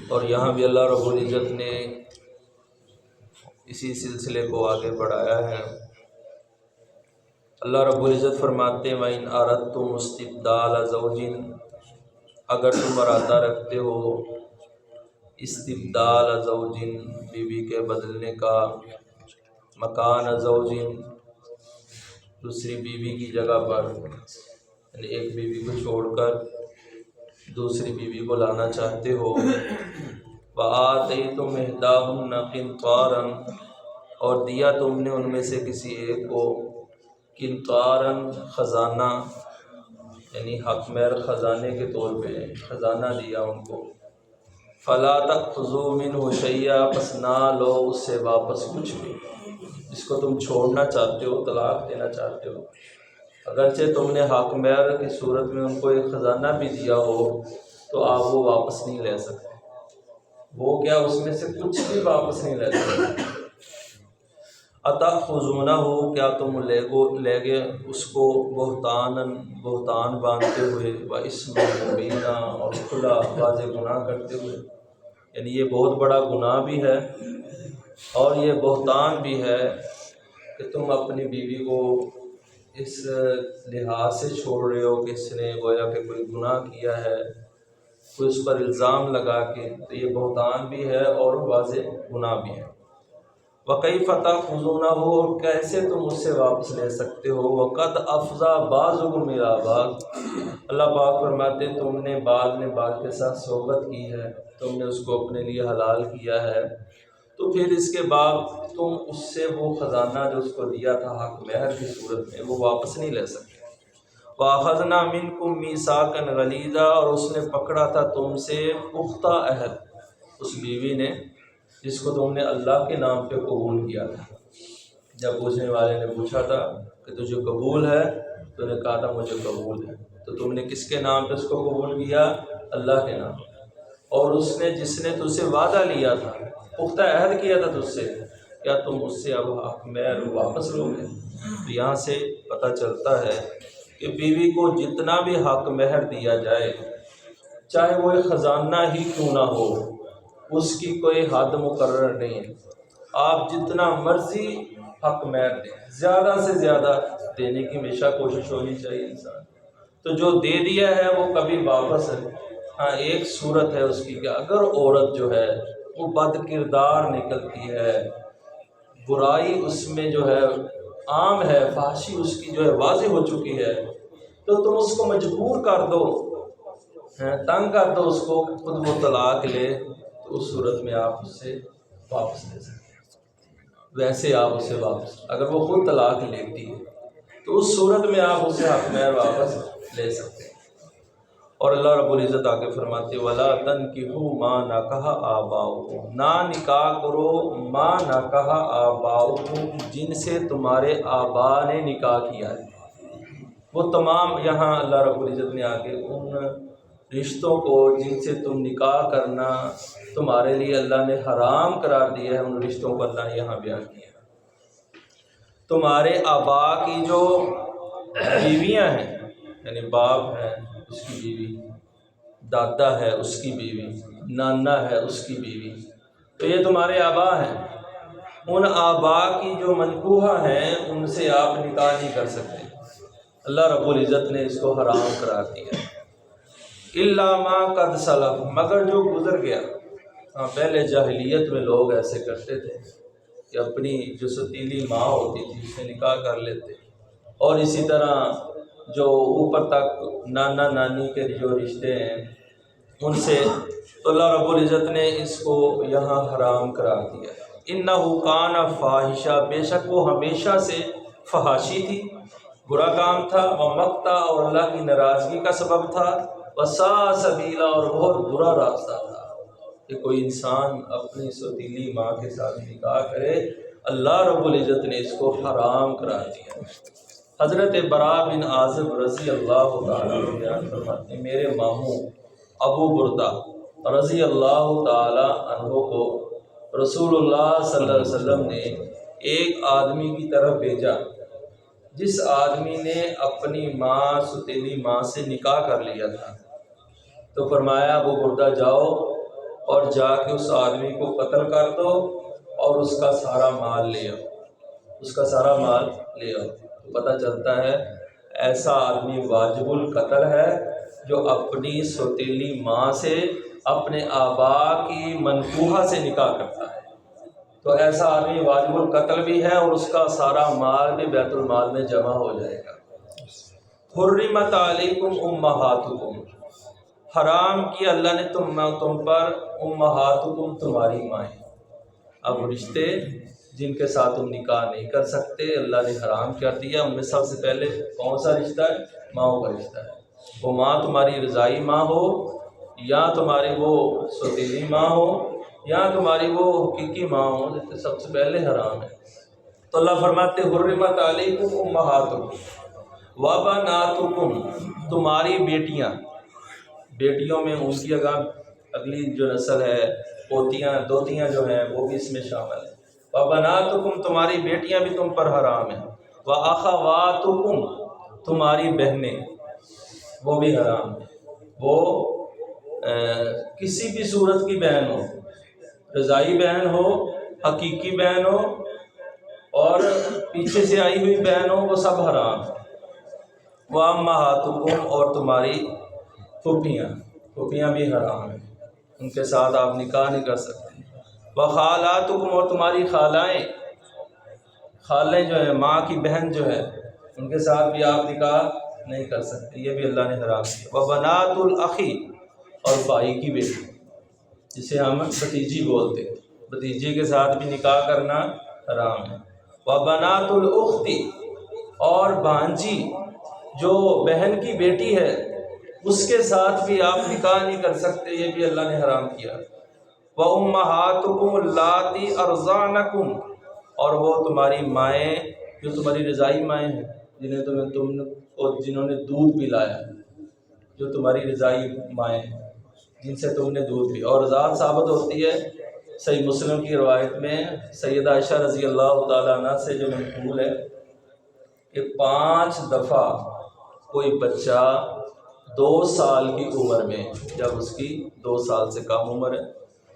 اور یہاں بھی اللہ رب العزت نے اسی سلسلے کو آگے بڑھایا ہے۔ اللہ رب العزت فرماتے ہیں وَإِنْ أَرَدْتُمُ اسْتِبْدَالَ زَوْجٍ، اگر تم ارادہ رکھتے ہو استبدال زوجٍ، بیوی کے بدلنے کا، مکان زوجٍ، دوسری بیوی کی جگہ پر، یعنی ایک بیوی کو چھوڑ کر دوسری بیوی کو لانا چاہتے ہو، وَآتَيْتُمْ إِحْدَاهُنَّ قِنْطَارًا، اور دیا تم نے ان میں سے کسی ایک کو قنطاراً خزانہ، یعنی حق مہر خزانے کے طور پہ خزانہ دیا ان کو، فَلَا تَأْخُذُوا مِنْهُ شَيْئًا، پس نہ لو اس سے واپس کچھ بھی۔ جس کو تم چھوڑنا چاہتے ہو، طلاق دینا چاہتے ہو، اگرچہ تم نے حق مہر کی صورت میں ان کو ایک خزانہ بھی دیا ہو تو آپ وہ واپس نہیں لے سکتے۔ وہ کیا، اس میں سے کچھ بھی واپس نہیں لے سکتے۔ أَتَأْخُذُونَهُ، کیا تم لے گے اس کو بہتان باندھتے ہوئے، وَإِثْمًا مُبِينًا، اور کھلا واضح گناہ کرتے ہوئے، یعنی یہ بہت بڑا گناہ بھی ہے اور یہ بہتان بھی ہے کہ تم اپنی بیوی کو اس لحاظ سے چھوڑ رہے ہو کہ اس نے گویا کہ کوئی گناہ کیا ہے، کوئی اس پر الزام لگا کے، تو یہ بہتان بھی ہے اور واضح گناہ بھی ہے۔ وَكَيْفَ تَأْخُذُونَهُ، اور کیسے تم اس سے واپس لے سکتے ہو، وَقَدْ أَفْضَىٰ بَعْضُكُمْ إِلَىٰ بَعْضٍ، اللہ پاک فرماتے تم نے بعض نے بعض کے ساتھ صحبت کی ہے، تم نے اس کو اپنے لیے حلال کیا ہے، تو پھر اس کے بعد تم اس سے وہ خزانہ جو اس کو دیا تھا حق مہر کی صورت میں وہ واپس نہیں لے سکتے۔ وَأَخَذْنَا مِنْكُمْ مِيثَاقًا غَلِيظًا، اور اس نے پکڑا تھا تم سے پختہ عہد، اس بیوی نے جس کو تم نے اللہ کے نام پہ قبول کیا تھا۔ جب پوچھنے والے نے پوچھا تھا کہ تجھے قبول ہے، تو نے کہا تھا مجھے قبول ہے، تو تم نے کس کے نام پہ اس کو قبول کیا؟ اللہ کے نام۔ اور اس نے جس نے تجھ سے وعدہ لیا تھا، پختہ عہد کیا تھا تجھ سے، کیا تم اس سے اب حق مہر واپس لو گے؟ تو یہاں سے پتہ چلتا ہے کہ بیوی کو جتنا بھی حق مہر دیا جائے، چاہے وہ ایک خزانہ ہی کیوں نہ ہو، اس کی کوئی حد مقرر نہیں ہے، آپ جتنا مرضی حق مہر دیں، زیادہ سے زیادہ دینے کی ہمیشہ کوشش ہونی چاہیے انسان۔ تو جو دے دیا ہے وہ کبھی واپس ہے۔ ہاں ایک صورت ہے اس کی کہ اگر عورت جو ہے وہ بد کردار نکلتی ہے، برائی اس میں جو ہے عام ہے، فحشی اس کی جو ہے واضح ہو چکی ہے، تو تم اس کو مجبور کر دو، تنگ کر دو اس کو، خود وہ طلاق لے، تو اس صورت میں آپ اس سے واپس لے سکتے ہیں۔ ویسے آپ اسے واپس، اگر وہ خود طلاق لیتی ہے تو اس صورت میں آپ اسے حق مہر واپس لے سکتے ہیں۔ اور اللہ رب العزت آگے فرماتے وَلَا تَنْكِحُوا مَا نَكَحَ آبَاؤُكُمْ، نہ نکاح کرو مَا نَكَحَ آبَاؤُكُمْ، جن سے تمہارے آبا نے نکاح کیا ہے۔ وہ تمام یہاں اللہ رب العزت نے آگے ان رشتوں کو جن سے تم نکاح کرنا تمہارے لیے اللہ نے حرام قرار دیا ہے، ان رشتوں کو اللہ نے یہاں بیان کیا۔ تمہارے آبا کی جو بیویاں ہیں، یعنی باپ ہے اس کی بیوی، دادا ہے اس کی بیوی، نانا ہے اس کی بیوی، تو یہ تمہارے آبا ہیں۔ ان آبا کی جو منکوحہ ہیں ان سے آپ نکاح نہیں کر سکتے، اللہ رب العزت نے اس کو حرام قرار دیا۔ الا ما قد سلف، مگر جو گزر گیا۔ پہلے جاہلیت میں لوگ ایسے کرتے تھے کہ اپنی جو ستیلی ماں ہوتی تھی اس سے نکاح کر لیتے، اور اسی طرح جو اوپر تک نانا نانی کے جو رشتے ہیں ان سے، تو اللہ رب العزت نے اس کو یہاں حرام قرار دیا۔ انہ کان فاحشہ، بے شک وہ ہمیشہ سے فحاشی تھی، برا کام تھا، ومقتا، اور اللہ کی ناراضگی کا سبب تھا، وساء سبیلا، اور بہت برا راستہ تھا کہ کوئی انسان اپنی سوتیلی ماں کے ساتھ نکاح کرے، اللہ رب العزت نے اس کو حرام قرار دیا۔ حضرت براء بن عازب رضی اللہ تعالیٰ عنہ بیان فرماتے ہیں میرے ماموں ابو بردہ رضی اللہ تعالیٰ عنہ کو رسول اللہ صلی اللہ علیہ وسلم نے ایک آدمی کی طرف بھیجا جس آدمی نے اپنی ماں ستیلی ماں سے نکاح کر لیا تھا، تو فرمایا ابو بردہ جاؤ اور جا کے اس آدمی کو قتل کر دو اور اس کا سارا مال لے آؤ، اس کا سارا مال لے آؤ۔ تو پتہ چلتا ہے ایسا آدمی واجب القتل ہے جو اپنی سوتیلی ماں سے اپنے آبا کی منکوحہ سے نکاح کرتا ہے، تو ایسا آدمی واجب القتل بھی ہے اور اس کا سارا مال بھی بیت المال میں جمع ہو جائے گا۔ حرمت علیکم امہاتکم، حرام کیا اللہ نے تم پر امہاتکم، تمہاری مائیں۔ اب رشتے جن کے ساتھ تم نکاح نہیں کر سکتے اللہ نے حرام کر دیا، ان میں سب سے پہلے کون سا رشتہ ہے؟ ماؤں کا رشتہ ہے۔ وہ ماں تمہاری رضائی ماں ہو یا تمہاری وہ سوتیلی ماں ہو یا تمہاری وہ حقیقی ماں ہو، جس سب سے پہلے حرام ہے۔ تو اللہ فرماتے حرمت علیکم امہاتکم وبناتکم، تمہاری بیٹیاں، بیٹیوں میں ان کی اگلی جو نسل ہے، پوتیاں دوتیاں جو ہیں وہ بھی اس میں شامل ہیں۔ وبناتکم، تمہاری بیٹیاں بھی تم پر حرام ہیں۔ واخواتکم، تمہاری بہنیں، وہ بھی حرام ہیں۔ وہ کسی بھی صورت کی بہن ہو، رضائی بہن ہو، حقیقی بہن ہو اور پیچھے سے آئی ہوئی بہن ہو، وہ سب حرام ہیں۔ وامہاتکم، اور تمہاری پھوپھیاں، پھوپھیاں بھی حرام ہیں، ان کے ساتھ آپ نکاح نہیں کر سکتے۔ وخالاتکم، اور تمہاری خالائیں، خالیں جو ہیں ماں کی بہن جو ہے ان کے ساتھ بھی آپ نکاح نہیں کر سکتے، یہ بھی اللہ نے حرام کیا۔ وبنات الاخی، اور بھائی کی بیٹی جسے ہم بھتیجی بولتے ہیں، بھتیجے کے ساتھ بھی نکاح کرنا حرام ہے۔ وبنات الاختی، اور بھانجی جو بہن کی بیٹی ہے اس کے ساتھ بھی آپ نکاح نہیں کر سکتے، یہ بھی اللہ نے حرام کیا۔ وَأُمَّهَاتُكُمُ اللَّاتِي أَرْضَعْنَكُمْ، اور وہ تمہاری مائیں جو تمہاری رضائی مائیں ہیں، جنہوں نے دودھ پلایا، جو تمہاری رضائی مائیں ہیں جن سے تم نے دودھ پیا۔ اور ذات ثابت ہوتی ہے صحیح مسلم کی روایت میں سیدہ عائشہ رضی اللہ تعالیٰ عنہ سے جو منقول ہے کہ 5 دفعہ کوئی بچہ 2 سال کی عمر میں، جب اس کی 2 سال سے کم عمر ہے،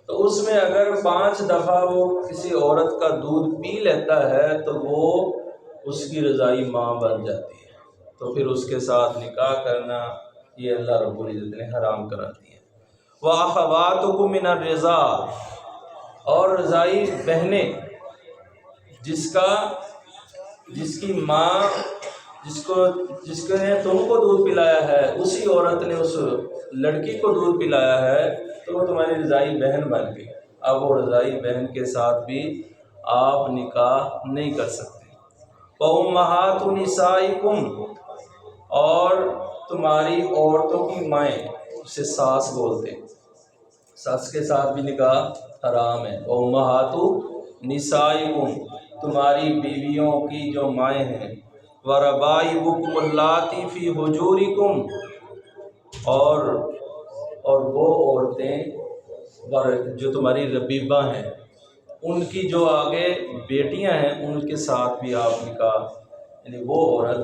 تو اس میں اگر 5 دفعہ وہ کسی عورت کا دودھ پی لیتا ہے تو وہ اس کی رضائی ماں بن جاتی ہے، تو پھر اس کے ساتھ نکاح کرنا یہ اللہ رب العزت نے حرام کرا دیا۔ وَأَخَوَاتُكُم مِّنَ الرِّضَاعِ، اور رضائی بہنیں جس کی ماں جس نے تم کو دودھ پلایا ہے اسی عورت نے اس لڑکی کو دودھ پلایا ہے تو وہ تمہاری رضائی بہن بن گئی۔ اب وہ رضائی بہن کے ساتھ بھی آپ نکاح نہیں کر سکتے۔ وَأُمَّهَاتُ نِسَائِكُمْ، اور تمہاری عورتوں کی مائیں، اسے ساس بولتے ہیں، ساس کے ساتھ بھی نکاح حرام ہے۔ وَأُمَّهَاتُ نِسَائِكُمْ، تمہاری بیویوں کی جو مائیں ہیں۔ وَرَبَائِبُكُمُ اللَّاتِي فِي حُجُورِكُمْ، اور وہ عورتیں جو تمہاری ربیبہ ہیں، ان کی جو آگے بیٹیاں ہیں ان کے ساتھ بھی آپ نکاح، یعنی وہ عورت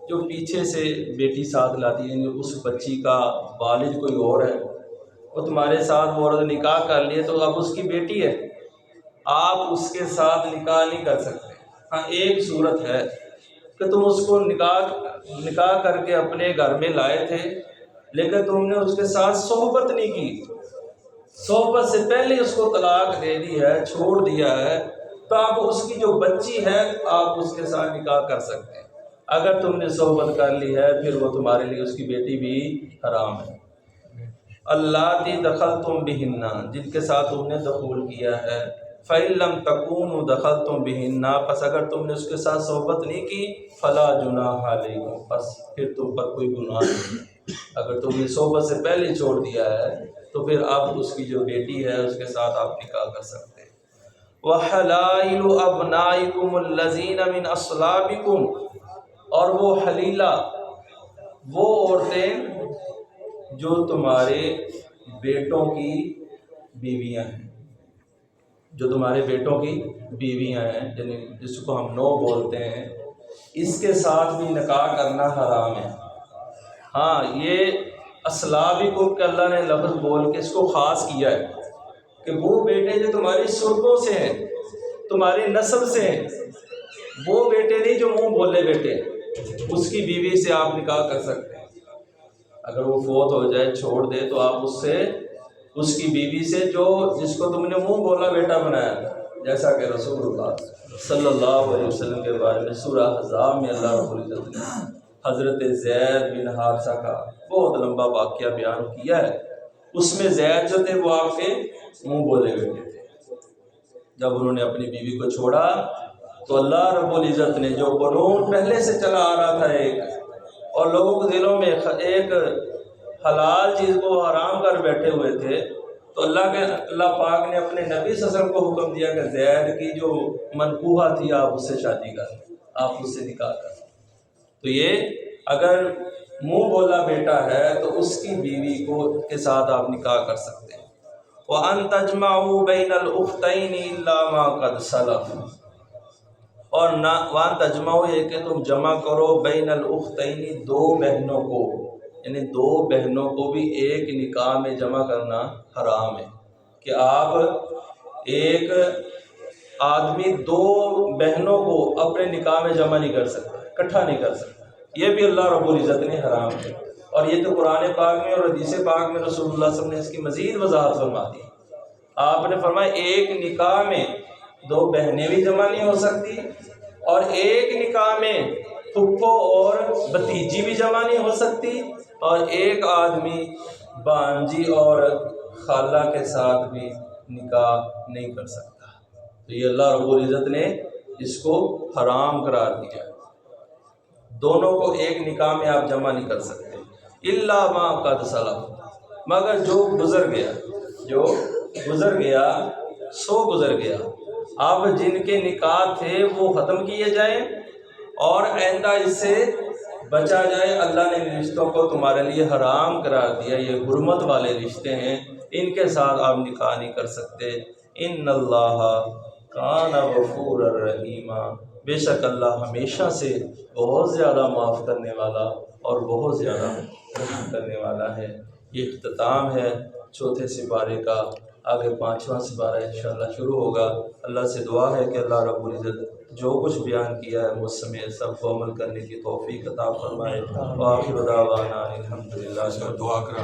جو پیچھے سے بیٹی ساتھ لاتی ہے، یعنی اس بچی کا والد کوئی اور ہے، وہ تمہارے ساتھ وہ عورت نکاح کر لیے تو اب اس کی بیٹی ہے، آپ اس کے ساتھ نکاح نہیں کر سکتے۔ ہاں ایک صورت ہے کہ تم اس کو نکاح کر کے اپنے گھر میں لائے تھے لیکن تم نے اس کے ساتھ صحبت نہیں کی، صحبت سے پہلے اس کو طلاق دے دی ہے، چھوڑ دیا ہے، تو آپ اس کی جو بچی ہے آپ اس کے ساتھ نکاح کر سکتے ہیں۔ اگر تم نے صحبت کر لی ہے پھر وہ تمہارے لیے اس کی بیٹی بھی حرام ہے۔ اللَّاتِي دَخَلْتُم بِهِنَّ، جن کے ساتھ تم نے دخول کیا ہے۔ فَإِن لَّمْ تَكُونُوا دَخَلْتُم بِهِنَّ، پس اگر تم نے اس کے ساتھ صحبت نہیں کی، فَلَا جُنَاحَ عَلَيْكُمْ، پس پھر تم پر کوئی گناہ نہیں۔ اگر تم نے صحبت سے پہلے چھوڑ دیا ہے تو پھر اب اس کی جو بیٹی ہے اس کے ساتھ آپ نکاح کر سکتے ہیں۔ وَحَلَائِلُ أَبْنَائِكُمُ الَّذِينَ مِنْ أَصْلَابِكُمْ، اور وہ حلیلہ، وہ عورتیں جو تمہارے بیٹوں کی بیویاں ہیں، جو تمہارے بیٹوں کی بیویاں ہیں، یعنی جس کو ہم نو بولتے ہیں، اس کے ساتھ بھی نکاح کرنا حرام ہے۔ ہاں یہ اصلابکم کہ اللہ نے لفظ بول کے اس کو خاص کیا ہے، کہ وہ بیٹے جو تمہاری سرگوں سے ہیں، تمہاری نسل سے ہیں، وہ بیٹے نہیں جو منہ بولے بیٹے، اس کی بیوی سے آپ نکاح کر سکتے ہیں۔ اگر وہ فوت ہو جائے، چھوڑ دے، تو آپ اس کی بیوی سے جس کو تم نے منہ بولا بیٹا بنایا تھا، جیسا کہ رسول اللہ صلی اللہ علیہ وسلم کے بارے میں سورہ احزاب میں اللہ رب العزت نے حضرت زید بن حارثہ کا بہت لمبا واقعہ بیان کیا ہے۔ اس میں زید جو تھے وہ آپ کے منہ بولے بیٹے تھے۔ جب انہوں نے اپنی بیوی کو چھوڑا تو اللہ رب العزت نے جو قانون پہلے سے چلا آ رہا تھا اور لوگوں کے دلوں میں ایک حلال چیز کو حرام کر بیٹھے ہوئے تھے، تو اللہ پاک نے اپنے نبی صلی اللہ علیہ وسلم کو حکم دیا کہ زید کی جو منقوحہ تھی آپ اس سے شادی کر، آپ اس سے نکاح کر۔ تو یہ اگر منہ بولا بیٹا ہے تو اس کی بیوی کے ساتھ آپ نکاح کر سکتے ہیں۔ وَأَن تَجْمَعُوا بَيْنَ الْأُخْتَيْنِ إِلَّا مَا قَدْ سَلَفَ، اور نہ وَأَن تَجْمَعُوا یہ کہ تم جمع کرو بین الأختین دو بہنوں کو، یعنی دو بہنوں کو بھی ایک نکاح میں جمع کرنا حرام ہے، کہ آپ ایک آدمی دو بہنوں کو اپنے نکاح میں جمع نہیں کر سکتا، اکٹھا نہیں کر سکتا، یہ بھی اللہ رب العزت نے حرام ہے۔ اور یہ تو قرآن پاک میں اور حدیث پاک میں رسول اللہ صلی اللہ علیہ وسلم نے اس کی مزید وضاحت فرما دی۔ آپ نے فرمایا ایک نکاح میں دو بہنیں بھی جمع نہیں ہو سکتی، اور ایک نکاح میں پھپھو اور بھتیجی بھی جمع نہیں ہو سکتی، اور ایک آدمی بانجی اور خالہ کے ساتھ بھی نکاح نہیں کر سکتا۔ تو یہ اللہ رب العزت نے اس کو حرام قرار دیا۔ دونوں کو ایک نکاح میں آپ جمع نہیں کر سکتے، الا ما قد سلف، مگر جو گزر گیا سو گزر گیا۔ اب جن کے نکاح تھے وہ ختم کیے جائیں اور آئندہ اس سے بچا جائے۔ اللہ نے ان رشتوں کو تمہارے لیے حرام قرار دیا، یہ حرمت والے رشتے ہیں، ان کے ساتھ آپ نکاح نہیں کر سکتے۔ ان اللہ کان غفورا رحیما، بے شک اللہ ہمیشہ سے بہت زیادہ معاف کرنے والا اور بہت زیادہ رحم کرنے والا ہے۔ یہ اختتام ہے چوتھے سپارے کا، آگے پانچواں سپارہ انشاءاللہ شروع ہوگا۔ اللہ سے دعا ہے کہ اللہ رب العزت جو کچھ بیان کیا ہے مجھ سمیت سب کو عمل کرنے کی توفیق عطا فرمائے۔ وآخر دعوانا الحمدللہ۔ دعا کرا